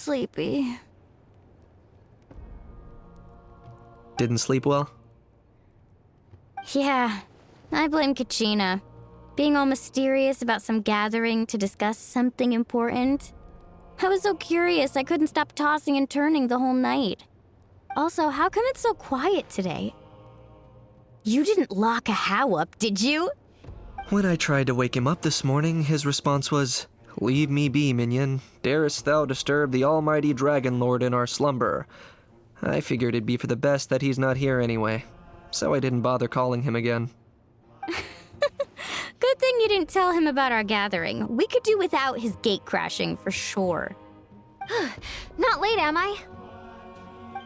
sleepy. Didn't sleep well? Yeah, I blame Kachina. Being all mysterious about some gathering to discuss something important. I was so curious I couldn't stop tossing and turning the whole night. Also, how come it's so quiet today? You didn't lock a How up, did you? When I tried to wake him up this morning, his response was, "Leave me be, minion. Darest thou disturb the almighty Dragon Lord in our slumber?" I figured it'd be for the best that he's not here anyway, so I didn't bother calling him again. Good thing you didn't tell him about our gathering. We could do without his gate crashing for sure. Not late, am I?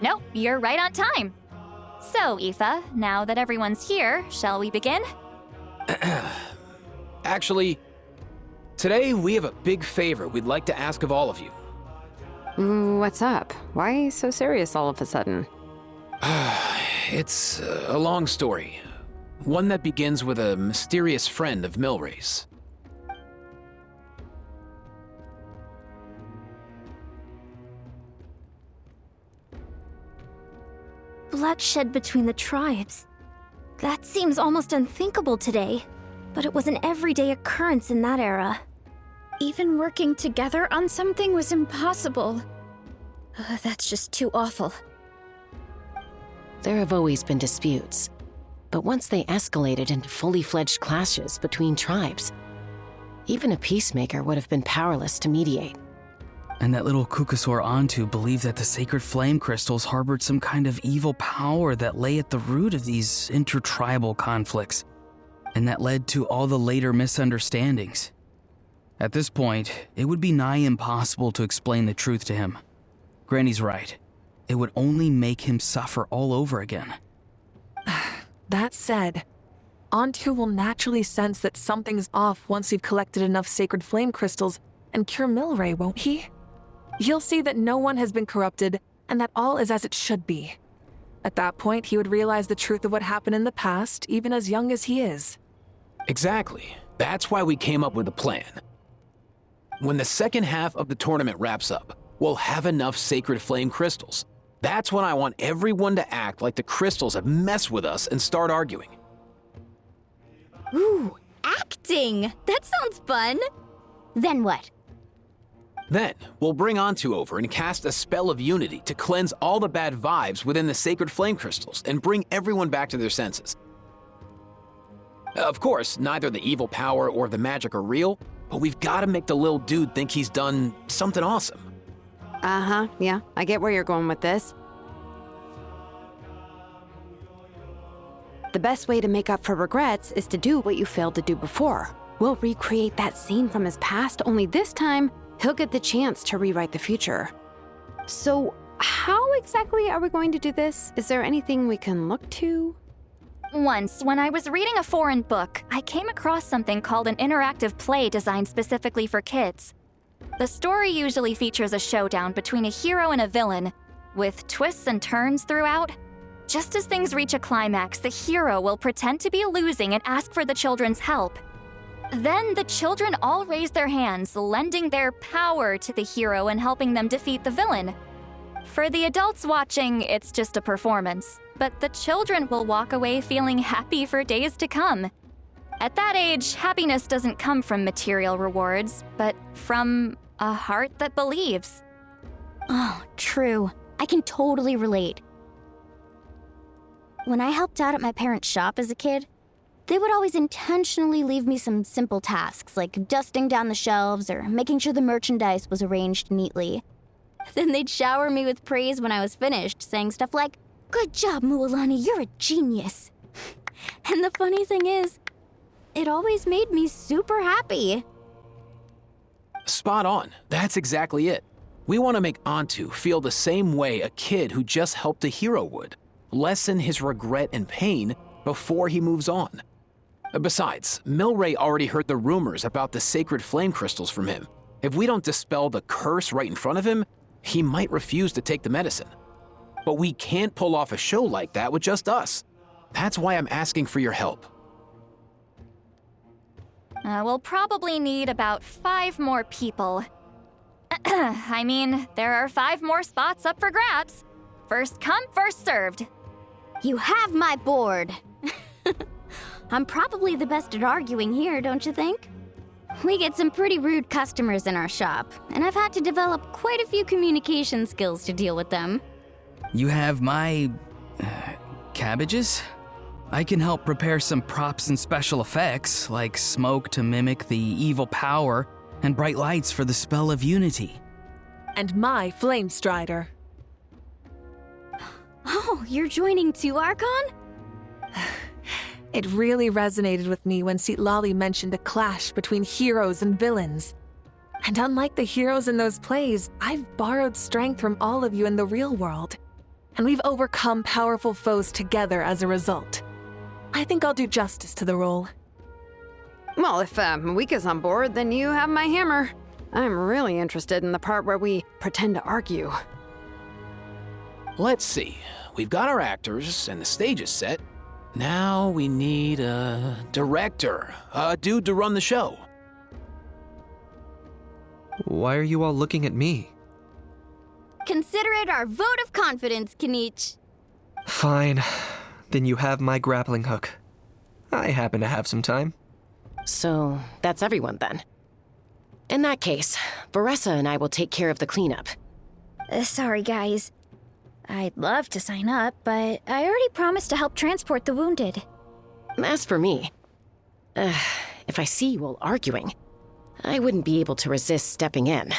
Nope, you're right on time. So, Aoife, now that everyone's here, shall we begin? Actually, today we have a big favor we'd like to ask of all of you. What's up? Why so serious all of a sudden? It's a long story. One that begins with a mysterious friend of Milray's. Bloodshed between the tribes. That seems almost unthinkable today, but it was an everyday occurrence in that era. Even working together on something was impossible. That's just too awful. There have always been disputes, but once they escalated into fully fledged clashes between tribes, even a peacemaker would have been powerless to mediate. And that little Kukasaur Antu believed that the sacred flame crystals harbored some kind of evil power that lay at the root of these intertribal conflicts, and that led to all the later misunderstandings. At this point, it would be nigh impossible to explain the truth to him. Granny's right. It would only make him suffer all over again. That said, Antu will naturally sense that something's off once you've collected enough sacred flame crystals and cure Milray, won't he? He'll see that no one has been corrupted and that all is as it should be. At that point, he would realize the truth of what happened in the past, even as young as he is. Exactly. That's why we came up with a plan. When the second half of the tournament wraps up, we'll have enough sacred flame crystals. That's when I want everyone to act like the crystals have messed with us and start arguing. Ooh, acting! That sounds fun! Then what? Then, we'll bring Antu over and cast a spell of unity to cleanse all the bad vibes within the sacred flame crystals and bring everyone back to their senses. Of course, neither the evil power or the magic are real, but we've got to make the little dude think he's done something awesome. Uh-huh, yeah, I get where you're going with this. The best way to make up for regrets is to do what you failed to do before. We'll recreate that scene from his past, only this time, he'll get the chance to rewrite the future. So, how exactly are we going to do this? Is there anything we can look to? Once, when I was reading a foreign book, I came across something called an interactive play designed specifically for kids. The story usually features a showdown between a hero and a villain, with twists and turns throughout. Just as things reach a climax, the hero will pretend to be losing and ask for the children's help. Then the children all raise their hands, lending their power to the hero and helping them defeat the villain. For the adults watching, it's just a performance, but the children will walk away feeling happy for days to come. At that age, happiness doesn't come from material rewards, but from a heart that believes. Oh, true. I can totally relate. When I helped out at my parents' shop as a kid, they would always intentionally leave me some simple tasks, like dusting down the shelves or making sure the merchandise was arranged neatly. Then they'd shower me with praise when I was finished, saying stuff like, "Good job, Mualani, you're a genius." And the funny thing is, it always made me super happy. Spot on. That's exactly it. We want to make Antu feel the same way a kid who just helped a hero would. Lessen his regret and pain before he moves on. Besides, Milray already heard the rumors about the sacred flame crystals from him. If we don't dispel the curse right in front of him, he might refuse to take the medicine. But we can't pull off a show like that with just us. That's why I'm asking for your help. We'll probably need about 5 more people. I mean, there are 5 more spots up for grabs. First come, first served. You have my board. I'm probably the best at arguing here, don't you think? We get some pretty rude customers in our shop, and I've had to develop quite a few communication skills to deal with them. You have my... cabbages? I can help prepare some props and special effects, like smoke to mimic the evil power and bright lights for the spell of unity. And my Flame Strider. Oh, you're joining too, Archon? It really resonated with me when Citlali mentioned a clash between heroes and villains. And unlike the heroes in those plays, I've borrowed strength from all of you in the real world. And we've overcome powerful foes together as a result. I think I'll do justice to the role. Well, if Mika's on board, then you have my hammer. I'm really interested in the part where we pretend to argue. Let's see. We've got our actors and the stage is set. Now we need a director, a dude to run the show. Why are you all looking at me? Consider it our vote of confidence, Kanich. Fine. Then you have my grappling hook. I happen to have some time. So, that's everyone then. In that case, Varessa and I will take care of the cleanup. Sorry, guys. I'd love to sign up, but I already promised to help transport the wounded. As for me, if I see you all arguing, I wouldn't be able to resist stepping in.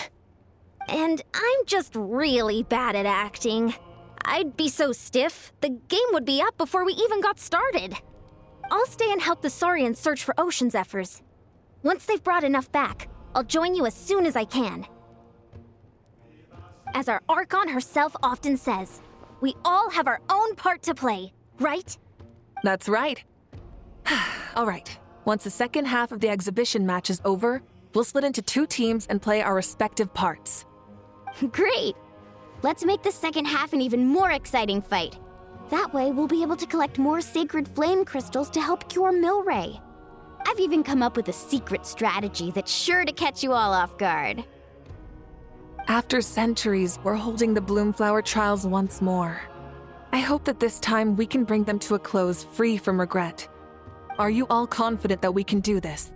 And I'm just really bad at acting. I'd be so stiff, the game would be up before we even got started. I'll stay and help the Saurians search for Ocean Zephyrs. Once they've brought enough back, I'll join you as soon as I can. As our Archon herself often says, we all have our own part to play, right? That's right. All right. Once the second half of the exhibition match is over, we'll split into 2 teams and play our respective parts. Great! Let's make the second half an even more exciting fight. That way, we'll be able to collect more sacred flame crystals to help cure Milray. I've even come up with a secret strategy that's sure to catch you all off guard. After centuries, we're holding the Bloomflower trials once more. I hope that this time we can bring them to a close free from regret. Are you all confident that we can do this?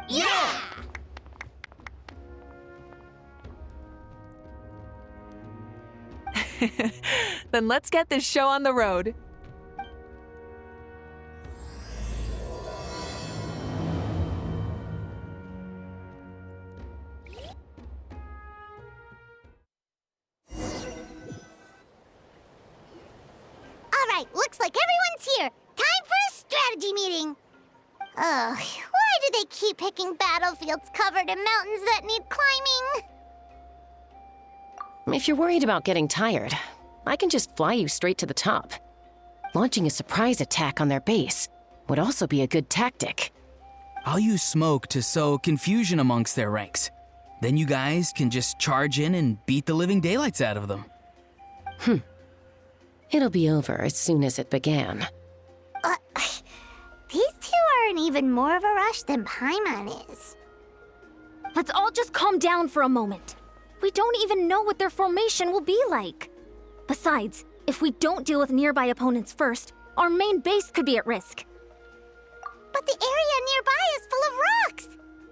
Yeah! Then let's get this show on the road. Alright, looks like everyone's here. Time for a strategy meeting. Ugh, why do they keep picking battlefields covered in mountains that need climbing? If you're worried about getting tired, I can just fly you straight to the top. Launching a surprise attack on their base would also be a good tactic. I'll use smoke to sow confusion amongst their ranks. Then you guys can just charge in and beat the living daylights out of them. It'll be over as soon as it began. These two are in even more of a rush than Paimon is. Let's all just calm down for a moment. We don't even know what their formation will be like. Besides, if we don't deal with nearby opponents first, our main base could be at risk. But the area nearby is full of rocks.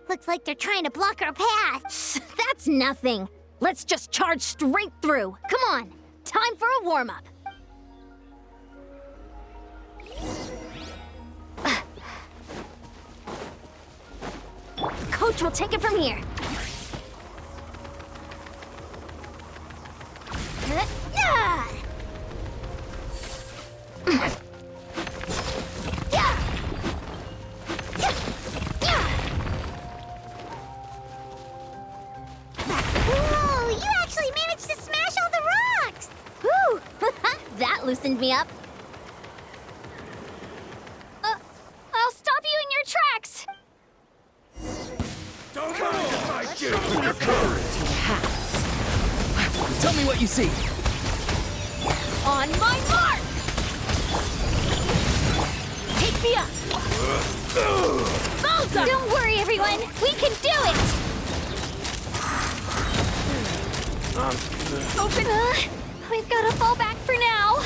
Looks like they're trying to block our path. That's nothing. Let's just charge straight through. Come on, time for a warm-up. Coach will take it from here. Whoa, you actually managed to smash all the rocks! Whew, that loosened me up. I'll stop you in your tracks. Tell me what you see. On my mark! Take me up! Bullseye! Don't worry, everyone. We can do it! Open! We've got to fall back for now.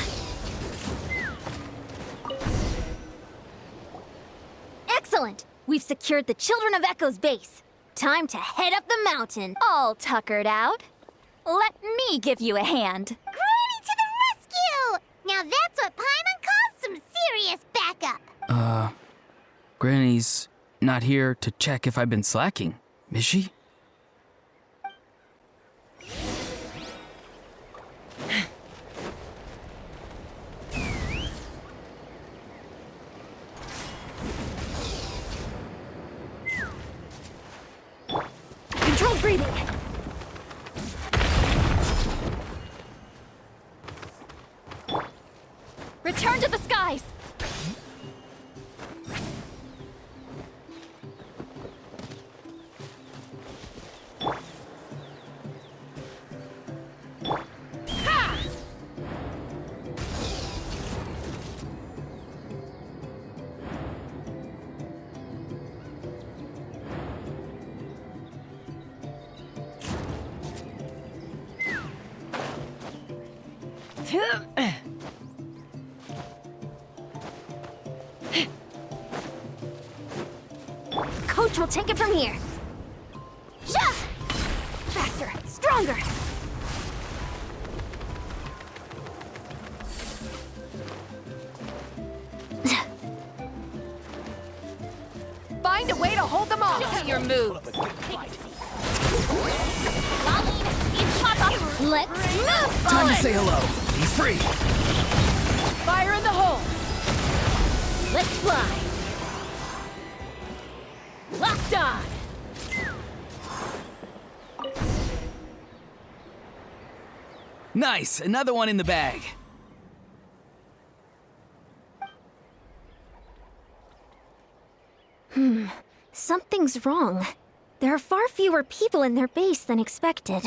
Excellent! We've secured the Children of Echo's base. Time to head up the mountain. All tuckered out. Let me give you a hand. Granny to the rescue! Now that's what Paimon calls some serious backup. Granny's not here to check if I've been slacking, is she? Controlled breathing. Return to the skies. Coach will take it from here. Shah! Faster, stronger. Find a way to hold them off. Show me your moves. Let's move! Time to say hello. Be free. Fire in the hole. Let's fly. Locked on. Nice, another one in the bag. Something's wrong. There are far fewer people in their base than expected.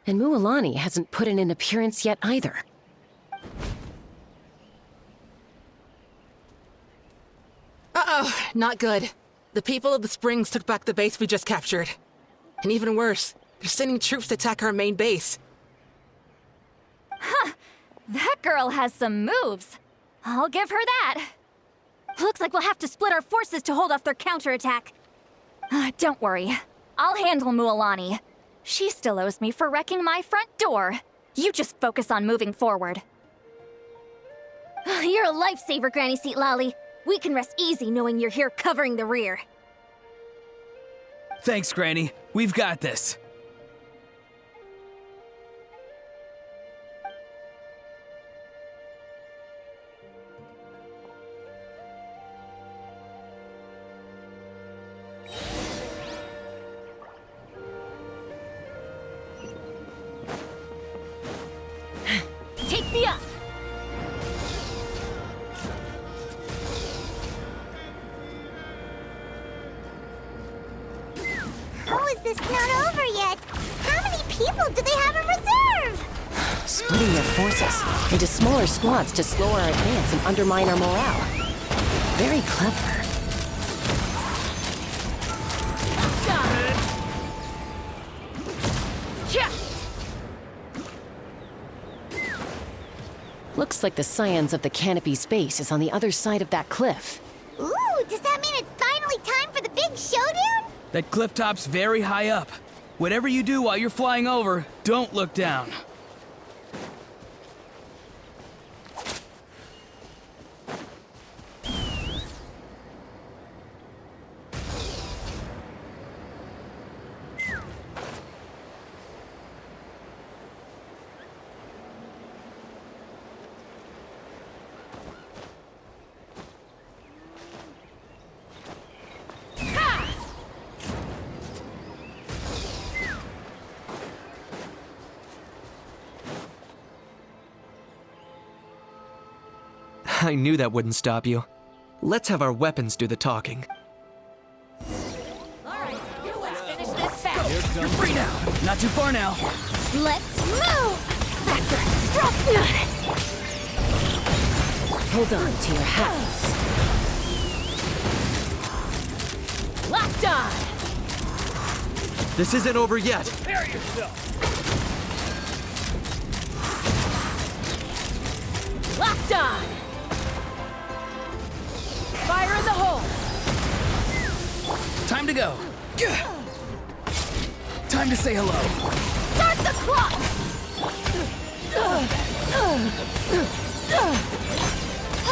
And Mualani hasn't put in an appearance yet either. Uh-oh, not good. The people of the Springs took back the base we just captured. And even worse, they're sending troops to attack our main base. That girl has some moves. I'll give her that. Looks like we'll have to split our forces to hold off their counterattack. Don't worry. I'll handle Mualani. She still owes me for wrecking my front door. You just focus on moving forward. You're a lifesaver, Granny Seat Lolly. We can rest easy knowing you're here covering the rear. Thanks, Granny. We've got this. Take me up! How is this not over yet? How many people do they have in reserve? Splitting their forces into smaller squads to slow our advance and undermine our morale. Very clever. Looks like the Scions of the Canopy's base is on the other side of that cliff. Ooh, does that mean it's finally time for the big showdown? That cliff top's very high up. Whatever you do while you're flying over, don't look down. I knew that wouldn't stop you. Let's have our weapons do the talking. Let's finish this fast. You're free now. Not too far now. Let's move! Faster, stronger! Hold on to your hats. Locked on! This isn't over yet. Prepare yourself! Locked on! Fire in the hole! Time to go. Time to say hello. Start the clock!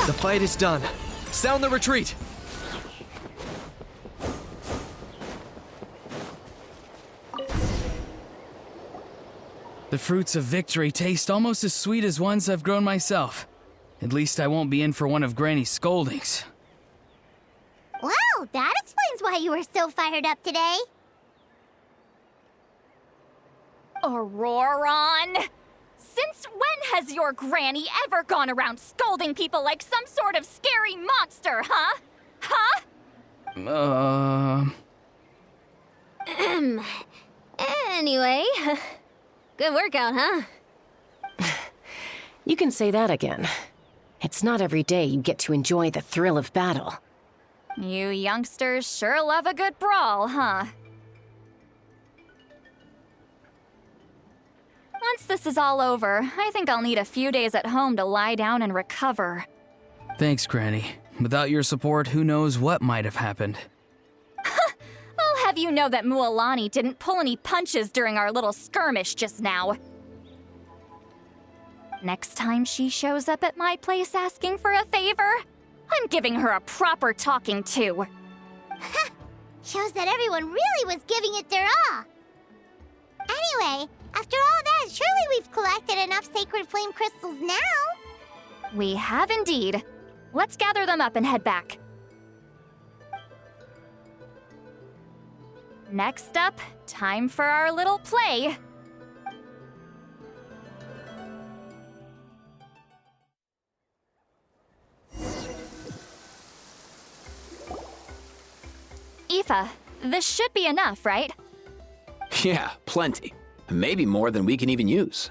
The fight is done. Sound the retreat. The fruits of victory taste almost as sweet as ones I've grown myself. At least I won't be in for one of Granny's scoldings. Well, that explains why you were so fired up today. Auroron! Since when has your granny ever gone around scolding people like some sort of scary monster, huh? Huh? Anyway, good workout, huh? You can say that again. It's not every day you get to enjoy the thrill of battle. You youngsters sure love a good brawl, huh? Once this is all over, I think I'll need a few days at home to lie down and recover. Thanks, Granny. Without your support, who knows what might have happened. I'll have you know that Mualani didn't pull any punches during our little skirmish just now. Next time she shows up at my place asking for a favor, I'm giving her a proper talking to. Shows that everyone really was giving it their all. Anyway, after all that, surely we've collected enough sacred flame crystals now. We have indeed. Let's gather them up and head back. Next up, time for our little play. Aoife, this should be enough, right? Yeah, plenty. Maybe more than we can even use.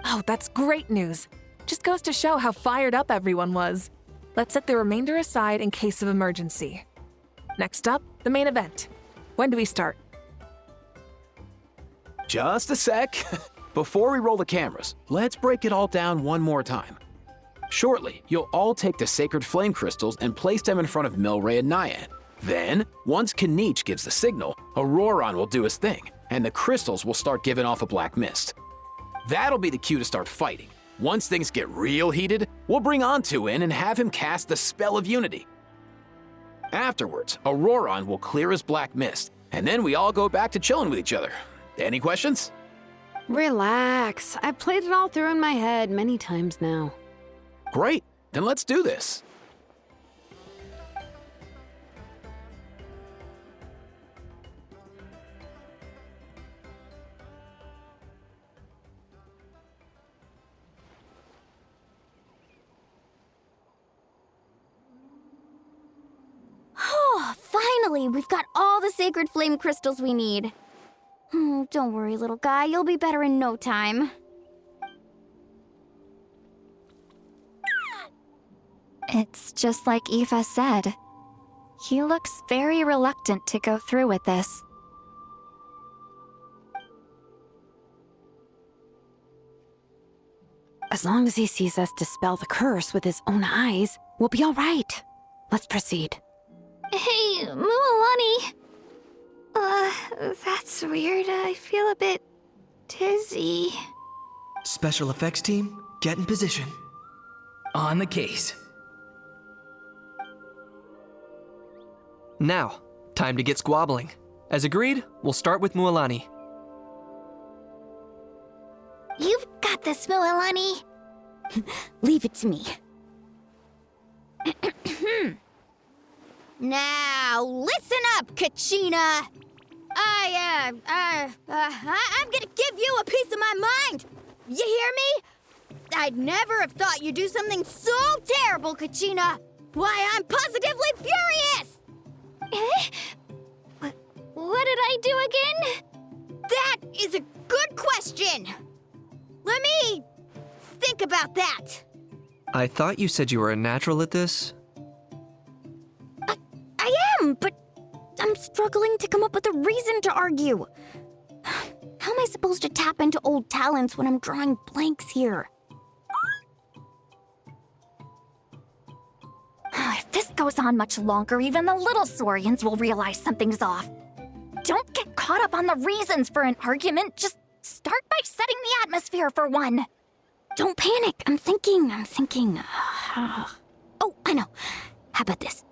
Oh, that's great news. Just goes to show how fired up everyone was. Let's set the remainder aside in case of emergency. Next up, the main event. When do we start? Just a sec. Before we roll the cameras, let's break it all down one more time. Shortly, you'll all take the sacred flame crystals and place them in front of Milray and Nyan. Then, once Kanich gives the signal, Auroron will do his thing, and the crystals will start giving off a black mist. That'll be the cue to start fighting. Once things get real heated, we'll bring Antu in and have him cast the Spell of Unity. Afterwards, Auroron will clear his black mist, and then we all go back to chilling with each other. Any questions? Relax. I've played it all through in my head many times now. Great, then let's do this. Oh, finally, we've got all the sacred flame crystals we need. Don't worry, little guy, you'll be better in no time. It's just like Aoife said. He looks very reluctant to go through with this. As long as he sees us dispel the curse with his own eyes, we'll be all right. Let's proceed. Hey, Mualani. That's weird. I feel a bit dizzy. Special effects team, get in position. On the case. Now, time to get squabbling. As agreed, we'll start with Mualani. You've got this, Mualani. Leave it to me. Now, listen up, Kachina. I'm gonna give you a piece of my mind. You hear me? I'd never have thought you'd do something so terrible, Kachina. Why, I'm positively furious. What did I do again? That is a good question. Let me think about that. I thought you said you were a natural at this. I am, but I'm struggling to come up with a reason to argue. How am I supposed to tap into old talents when I'm drawing blanks here? If this goes on much longer, even the little Saurians will realize something's off. Don't get caught up on the reasons for an argument. Just start by setting the atmosphere for one. Don't panic. I'm thinking. Oh, I know. How about this?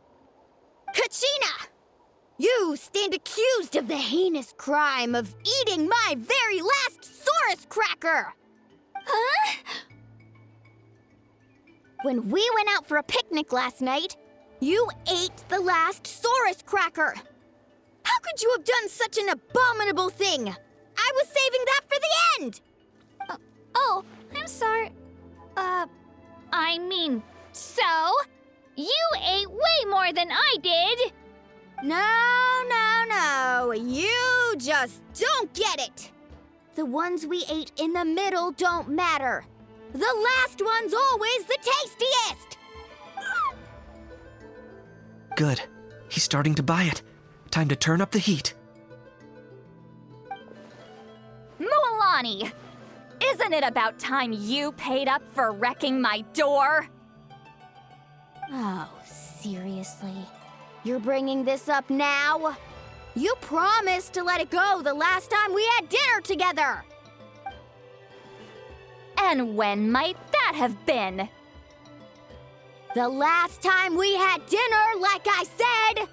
Kachina! You stand accused of the heinous crime of eating my very last Saurus cracker! Huh? When we went out for a picnic last night, you ate the last Saurus cracker! How could you have done such an abominable thing? I was saving that for the end! Oh, I'm sorry. I mean, so? You ate way more than I did! No. You just don't get it! The ones we ate in the middle don't matter. The last one's always the tastiest! Good. He's starting to buy it. Time to turn up the heat. Mualani! Isn't it about time you paid up for wrecking my door? Oh, seriously? You're bringing this up now? You promised to let it go the last time we had dinner together! And when might that have been? The last time we had dinner, like I said!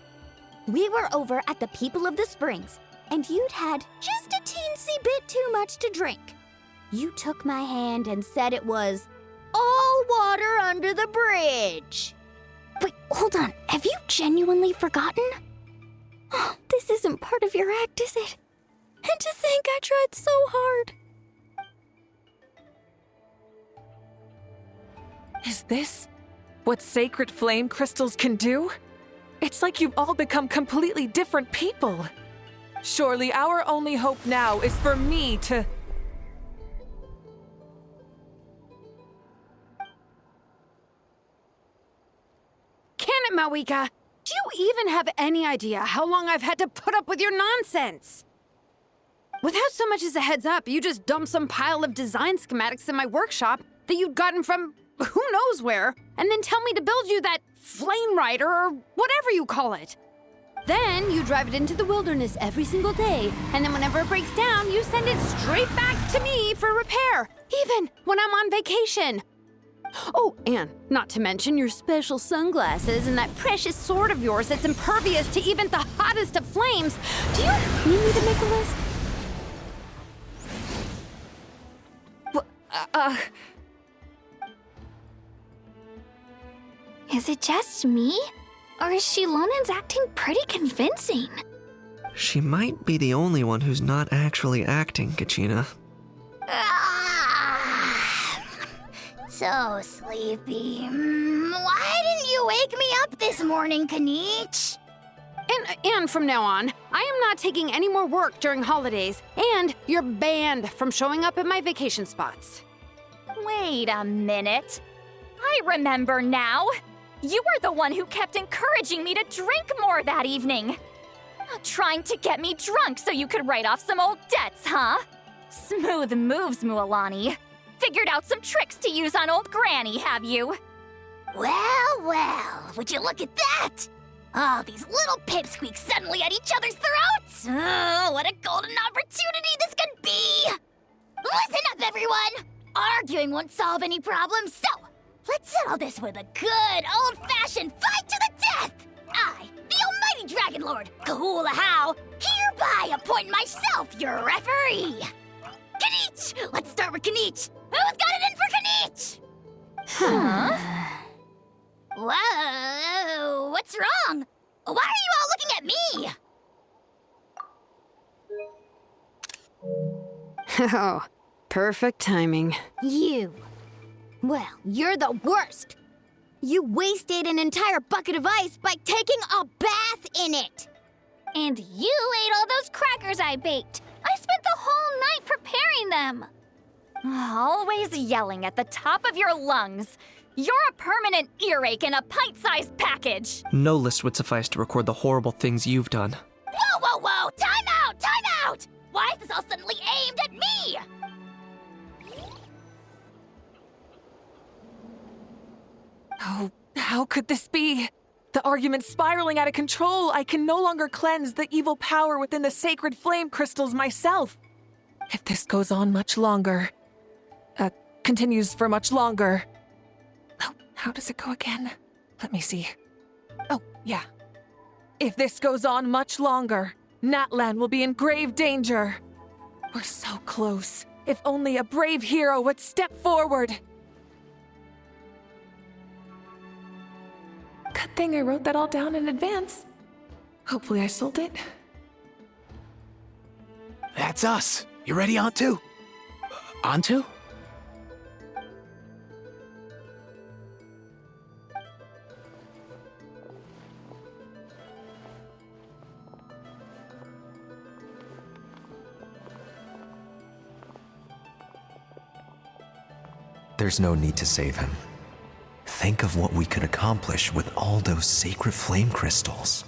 We were over at the People of the Springs, and you'd had just a teensy bit too much to drink. You took my hand and said it was all water under the bridge. Wait, hold on. Have you genuinely forgotten? Oh, this isn't part of your act, is it? And to think I tried so hard. Is this what sacred flame crystals can do? It's like you've all become completely different people. Surely our only hope now is for me to... Can it, Mawika? Do you even have any idea how long I've had to put up with your nonsense? Without so much as a heads up, you just dumped some pile of design schematics in my workshop that you'd gotten from who knows where, and then tell me to build you that flame rider or whatever you call it. Then you drive it into the wilderness every single day, and then whenever it breaks down, you send it straight back to me for repair, even when I'm on vacation. Oh, and not to mention your special sunglasses and that precious sword of yours that's impervious to even the hottest of flames. Do you need me to make a list? Is it just me? Or is Shilonen's acting pretty convincing? She might be the only one who's not actually acting, Kachina. So sleepy. Why didn't you wake me up this morning, Kanich? And from now on, I am not taking any more work during holidays, and you're banned from showing up at my vacation spots. Wait a minute. I remember now. You were the one who kept encouraging me to drink more that evening. Trying to get me drunk so you could write off some old debts, huh? Smooth moves, Mualani. Figured out some tricks to use on old Granny, have you? Well, would you look at that? Oh, these little pipsqueaks suddenly at each other's throats! Oh, what a golden opportunity this could be! Listen up, everyone! Arguing won't solve any problems, so let's settle this with a good old-fashioned fight to the death! I, the almighty Dragon Lord, Kahula How, hereby appoint myself your referee! Kanich! Let's start with Kanich! Who's got it in for Kanich? Huh? Whoa, what's wrong? Why are you all looking at me? Oh, perfect timing. You. Well, you're the worst. You wasted an entire bucket of ice by taking a bath in it. And you ate all those crackers I baked. I spent the whole night preparing them. Always yelling at the top of your lungs. You're a permanent earache in a pint-sized package! No list would suffice to record the horrible things you've done. Whoa, whoa, whoa! Time out! Time out! Why is this all suddenly aimed at me? Oh, how could this be? The argument's spiraling out of control. I can no longer cleanse the evil power within the sacred flame crystals myself. If this goes on much longer, continues for much longer. Oh, how does it go again? Let me see. Oh, yeah. If this goes on much longer, Natlan will be in grave danger. We're so close. If only a brave hero would step forward. Good thing I wrote that all down in advance. Hopefully I sold it. That's us. You ready, Antu? Antu? There's no need to save him. Think of what we could accomplish with all those sacred flame crystals.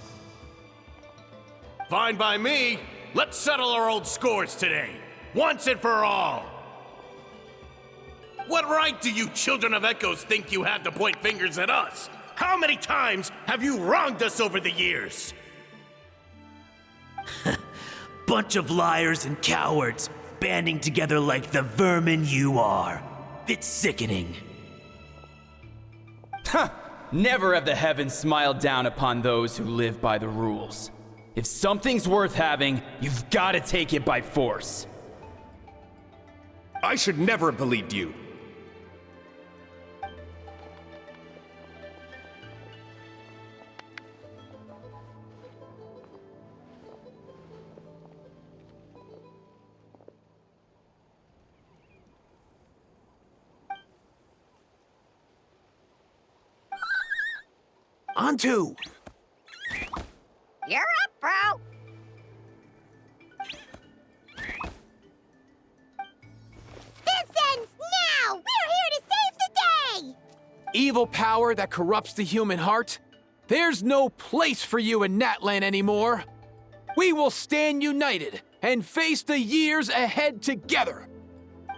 Fine by me. Let's settle our old scores today, once and for all. What right do you children of Echoes think you have to point fingers at us? How many times have you wronged us over the years? Bunch of liars and cowards, banding together like the vermin you are. It's sickening. Huh! Never have the heavens smiled down upon those who live by the rules. If something's worth having, you've got to take it by force. I should never have believed you. Antu! You're up, bro! This ends now! We're here to save the day! Evil power that corrupts the human heart? There's no place for you in Natlan anymore. We will stand united and face the years ahead together.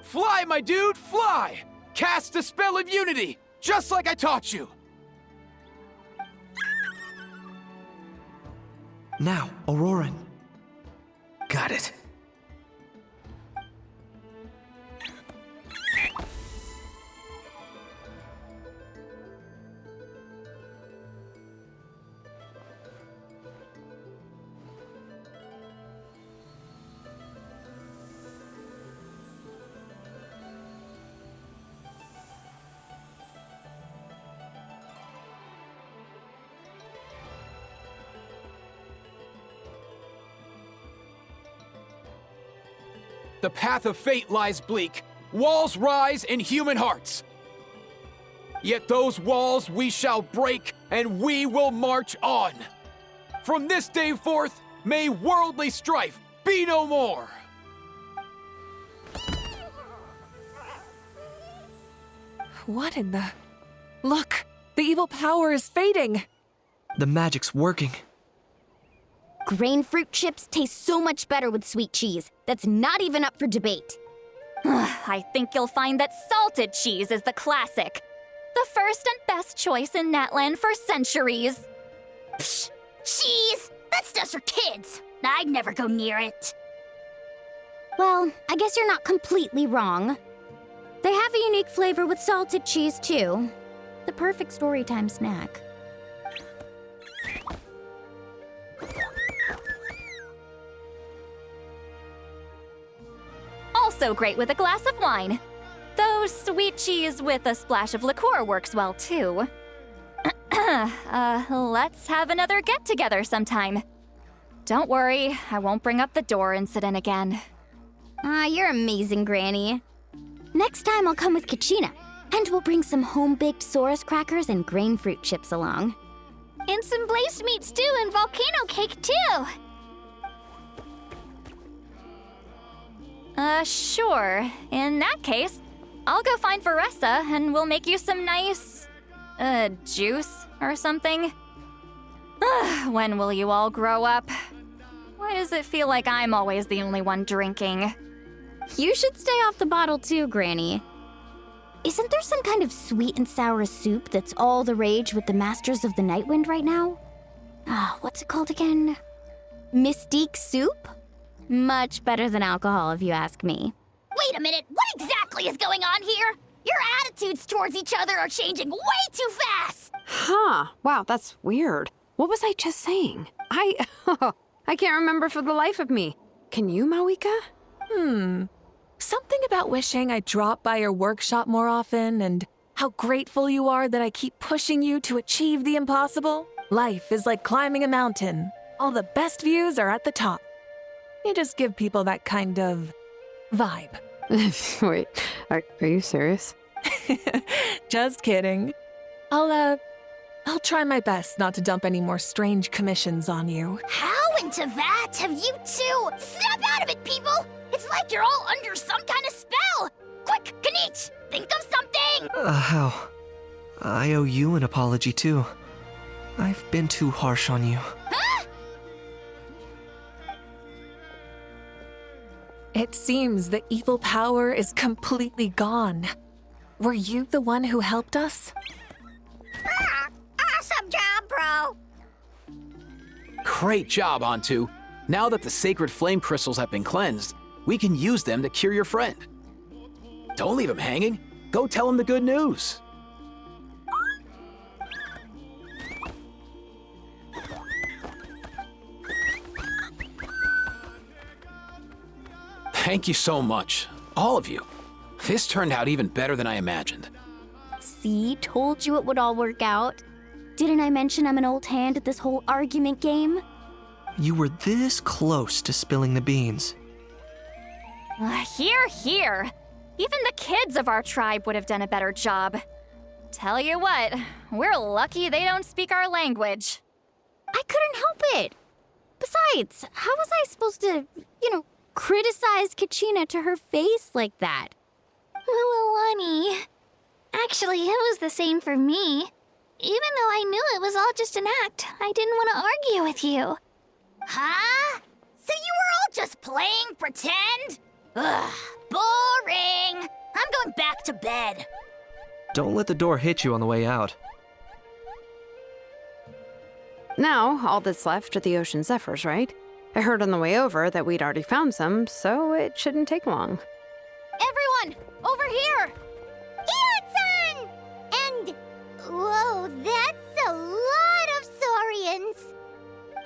Fly, my dude, fly! Cast the spell of unity, just like I taught you. Now, Auroran. Got it. The path of fate lies bleak. Walls rise in human hearts. Yet those walls we shall break, and we will march on. From this day forth, may worldly strife be no more. What in the... Look! The evil power is fading! The magic's working. Grain fruit chips taste so much better with sweet cheese. That's not even up for debate. I think you'll find that salted cheese is the classic. The first and best choice in Natlan for centuries. Psh! Cheese! That stuff's for kids! I'd never go near it. Well, I guess you're not completely wrong. They have a unique flavor with salted cheese, too. The perfect storytime snack. Also great with a glass of wine. Though sweet cheese with a splash of liqueur works well, too. Let's have another get-together sometime. Don't worry, I won't bring up the door incident again. You're amazing, Granny. Next time I'll come with Kachina, and we'll bring some home-baked Saurus crackers and grain fruit chips along. And some blazed meat stew and volcano cake, too! Sure. In that case, I'll go find Varessa and we'll make you some nice... Juice or something? When will you all grow up? Why does it feel like I'm always the only one drinking? You should stay off the bottle too, Granny. Isn't there some kind of sweet and sour soup that's all the rage with the Masters of the Nightwind right now? What's it called again? Mystique soup? Much better than alcohol, if you ask me. Wait a minute, what exactly is going on here? Your attitudes towards each other are changing way too fast! Huh. Wow, that's weird. What was I just saying? I can't remember for the life of me. Can you, Mawika? Something about wishing I dropped by your workshop more often and how grateful you are that I keep pushing you to achieve the impossible. Life is like climbing a mountain. All the best views are at the top. You just give people that kind of vibe. Wait, are you serious? Just kidding. I'll try my best not to dump any more strange commissions on you. How into that have you two? Snap out of it, people! It's like you're all under some kind of spell! Quick, Kanich, think of something! How? I owe you an apology too. I've been too harsh on you. Huh? It seems the evil power is completely gone. Were you the one who helped us? Awesome job, bro! Great job, Antu. Now that the sacred flame crystals have been cleansed, we can use them to cure your friend. Don't leave him hanging. Go tell him the good news. Thank you so much, all of you. This turned out even better than I imagined. See, told you it would all work out. Didn't I mention I'm an old hand at this whole argument game? You were this close to spilling the beans. Hear, hear. Even the kids of our tribe would have done a better job. Tell you what, we're lucky they don't speak our language. I couldn't help it. Besides, how was I supposed to, criticize Kachina to her face like that? Lualani. Actually, it was the same for me. Even though I knew it was all just an act, I didn't want to argue with you. Huh? So you were all just playing pretend? Ugh, boring. I'm going back to bed. Don't let the door hit you on the way out. Now, all that's left are the ocean zephyrs, right? I heard on the way over that we'd already found some, so it shouldn't take long. Everyone, over here! Ian-san! And, whoa, that's a lot of Saurians.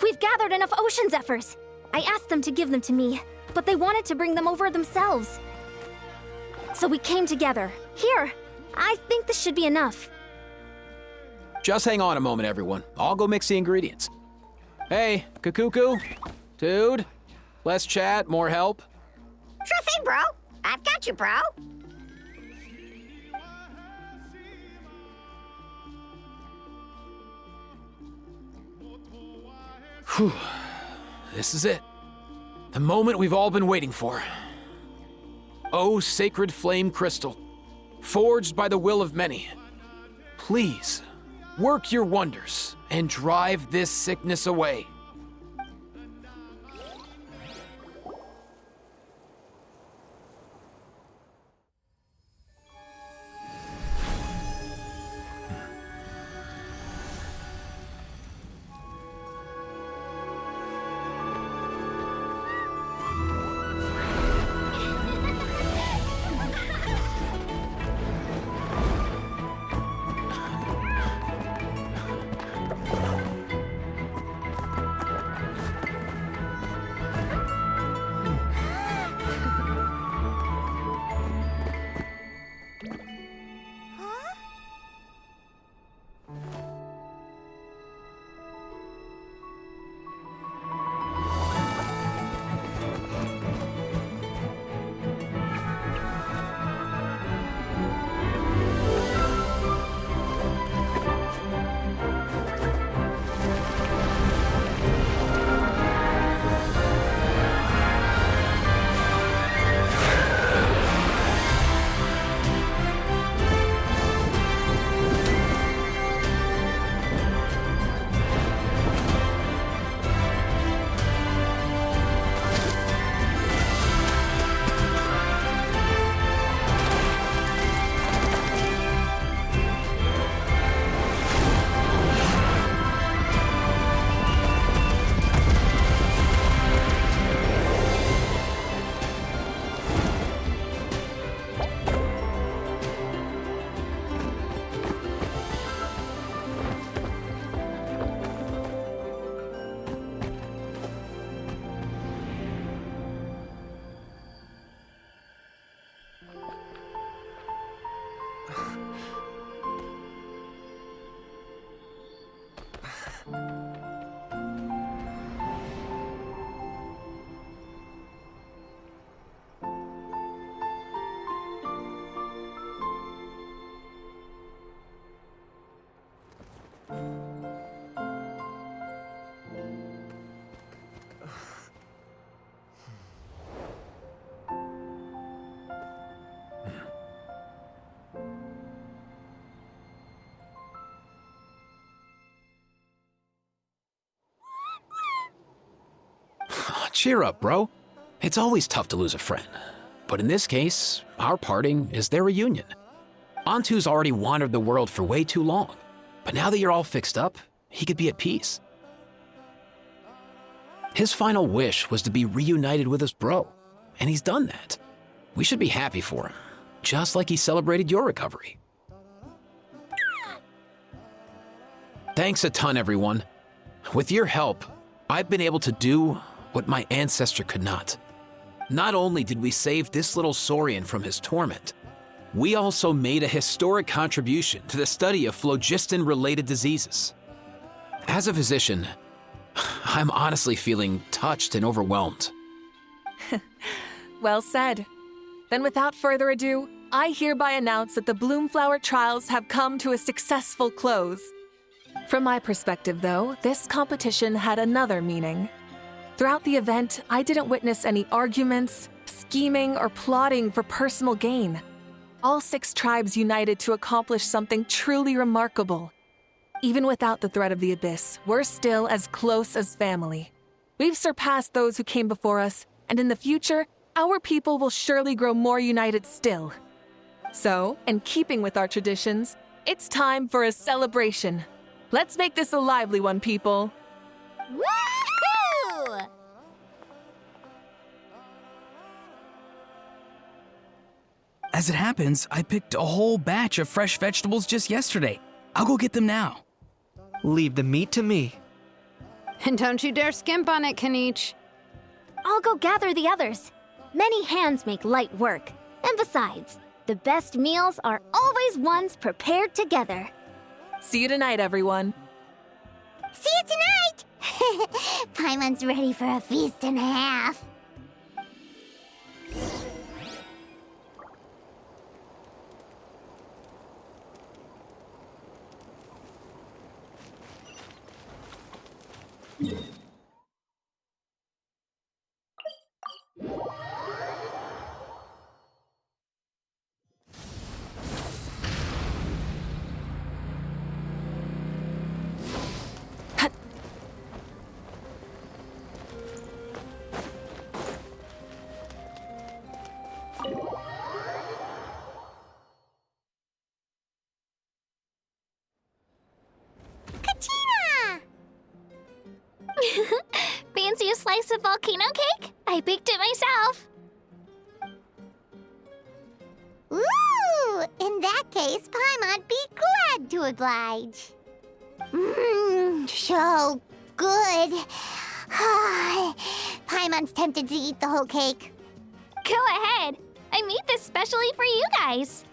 We've gathered enough ocean zephyrs. I asked them to give them to me, but they wanted to bring them over themselves. So we came together. Here, I think this should be enough. Just hang on a moment, everyone. I'll go mix the ingredients. Hey, Kakuku, dude, less chat, more help. Sure thing, bro. I've got you, bro. Whew. This is it. The moment we've all been waiting for. Oh, sacred flame crystal, forged by the will of many. Please, work your wonders and drive this sickness away. Cheer up, bro. It's always tough to lose a friend. But in this case, our parting is their reunion. Antu's already wandered the world for way too long. But now that you're all fixed up, he could be at peace. His final wish was to be reunited with his bro, and he's done that. We should be happy for him, just like he celebrated your recovery. Thanks a ton, everyone. With your help, I've been able to do what my ancestor could not. Not only did we save this little Saurian from his torment, we also made a historic contribution to the study of phlogiston-related diseases. As a physician, I'm honestly feeling touched and overwhelmed. Well said. Then without further ado, I hereby announce that the Bloomflower trials have come to a successful close. From my perspective, though, this competition had another meaning. Throughout the event, I didn't witness any arguments, scheming, or plotting for personal gain. All 6 tribes united to accomplish something truly remarkable. Even without the threat of the Abyss, we're still as close as family. We've surpassed those who came before us, and in the future, our people will surely grow more united still. So, in keeping with our traditions, it's time for a celebration. Let's make this a lively one, people. Woohoo! As it happens, I picked a whole batch of fresh vegetables just yesterday. I'll go get them now. Leave the meat to me. And don't you dare skimp on it, Kaniche. I'll go gather the others. Many hands make light work. And besides, the best meals are always ones prepared together. See you tonight, everyone. See you tonight! Paimon's ready for a feast and a half. Fancy a slice of volcano cake? I baked it myself. Ooh! In that case, Paimon'd be glad to oblige. So good. Paimon's tempted to eat the whole cake. Go ahead. I made this specially for you guys.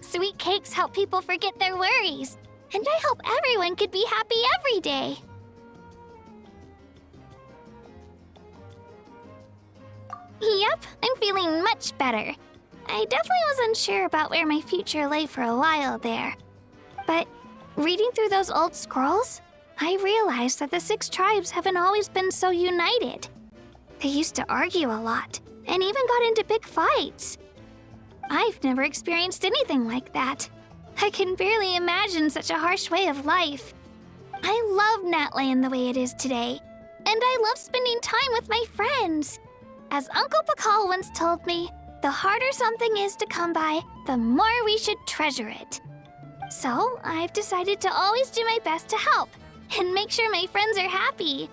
Sweet cakes help people forget their worries. And I hope everyone could be happy every day. Yep, I'm feeling much better. I definitely was unsure about where my future lay for a while there. But reading through those old scrolls, I realized that the 6 tribes haven't always been so united. They used to argue a lot, and even got into big fights. I've never experienced anything like that. I can barely imagine such a harsh way of life. I love Natland the way it is today, and I love spending time with my friends. As Uncle Pakal once told me, the harder something is to come by, the more we should treasure it. So I've decided to always do my best to help and make sure my friends are happy.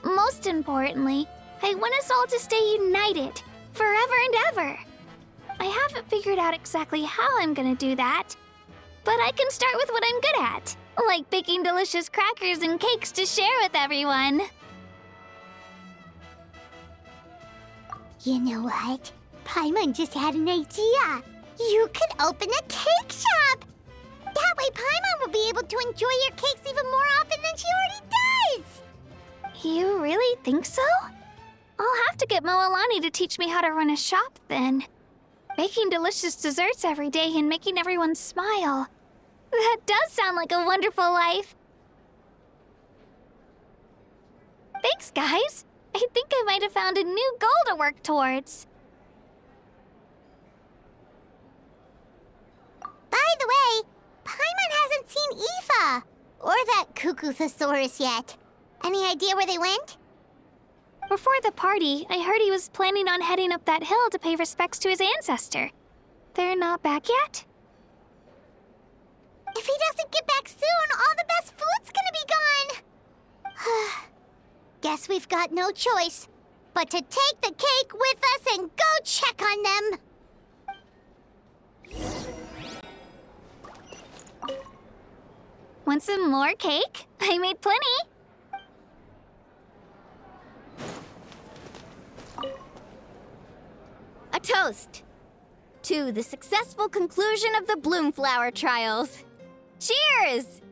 Most importantly, I want us all to stay united forever and ever. I haven't figured out exactly how I'm gonna do that, but I can start with what I'm good at, like baking delicious crackers and cakes to share with everyone. You know what? Paimon just had an idea. You could open a cake shop. That way Paimon will be able to enjoy your cakes even more often than she already does. You really think so? I'll have to get Moalani to teach me how to run a shop then. Baking delicious desserts every day and making everyone smile. That does sound like a wonderful life. Thanks, guys. I think I might have found a new goal to work towards. By the way, Paimon hasn't seen Aoife or that Cuckoo Thesaurus yet. Any idea where they went? Before the party, I heard he was planning on heading up that hill to pay respects to his ancestor. They're not back yet? If he doesn't get back soon, all the best food's gonna be gone. Guess we've got no choice but to take the cake with us and go check on them. Want some more cake? I made plenty. A toast to the successful conclusion of the Bloomflower trials. Cheers!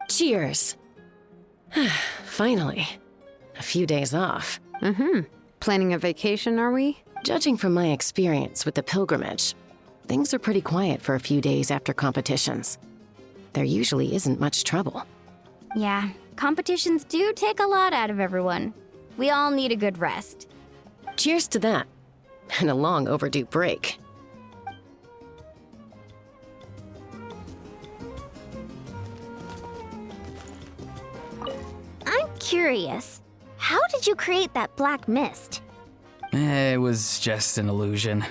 Cheers. Finally. A few days off. Planning a vacation, are we? Judging from my experience with the pilgrimage, things are pretty quiet for a few days after competitions. There usually isn't much trouble. Yeah, competitions do take a lot out of everyone. We all need a good rest. Cheers to that. And a long overdue break. I'm curious. How did you create that black mist? It was just an illusion.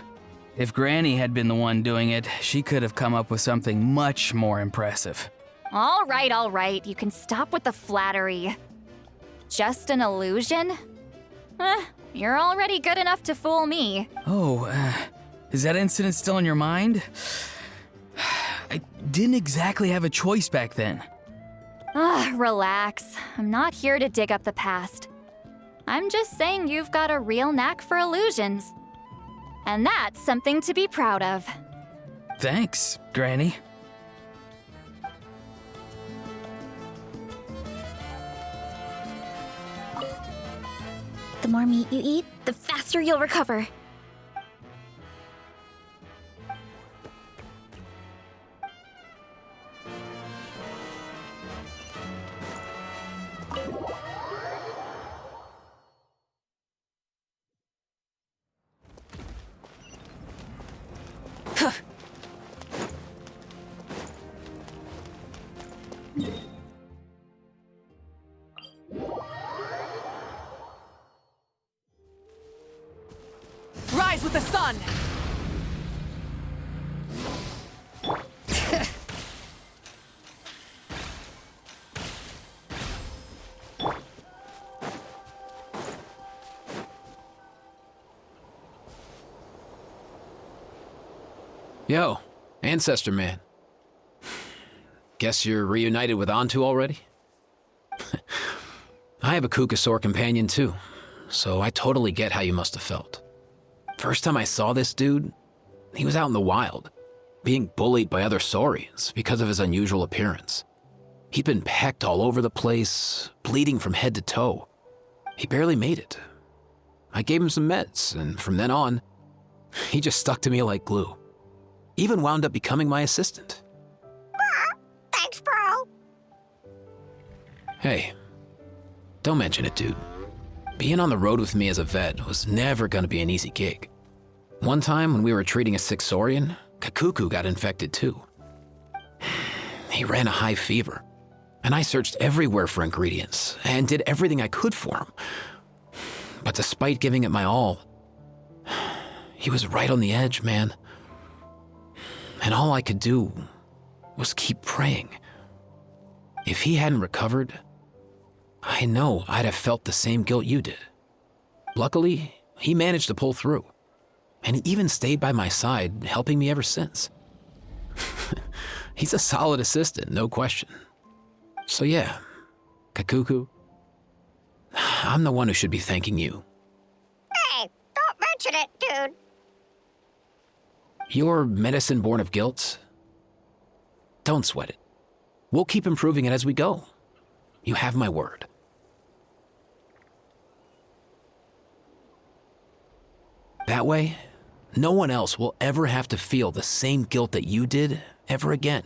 If Granny had been the one doing it, she could have come up with something much more impressive. All right. You can stop with the flattery. Just an illusion? You're already good enough to fool me. Oh, is that incident still in your mind? I didn't exactly have a choice back then. Relax. I'm not here to dig up the past. I'm just saying you've got a real knack for illusions. And that's something to be proud of. Thanks, Granny. The more meat you eat, the faster you'll recover. Rise with the sun! Yo, Ancestor Man. Guess you're reunited with Antu already? I have a Kukasaur companion too, so I totally get how you must have felt. First time I saw this dude, he was out in the wild, being bullied by other Saurians because of his unusual appearance. He'd been pecked all over the place, bleeding from head to toe. He barely made it. I gave him some meds, and from then on, he just stuck to me like glue. Even wound up becoming my assistant. Thanks, bro. Hey, don't mention it, dude. Being on the road with me as a vet was never gonna be an easy gig. One time when we were treating a sick Saurian, Kakuku got infected too. He ran a high fever, and I searched everywhere for ingredients and did everything I could for him. But despite giving it my all, he was right on the edge, man. And all I could do was keep praying. If he hadn't recovered, I know I'd have felt the same guilt you did. Luckily, he managed to pull through, and he even stayed by my side, helping me ever since. He's a solid assistant, no question. So yeah, Kakuku, I'm the one who should be thanking you. Hey, don't mention it, dude. Your medicine born of guilt? Don't sweat it. We'll keep improving it as we go. You have my word. That way, no one else will ever have to feel the same guilt that you did ever again.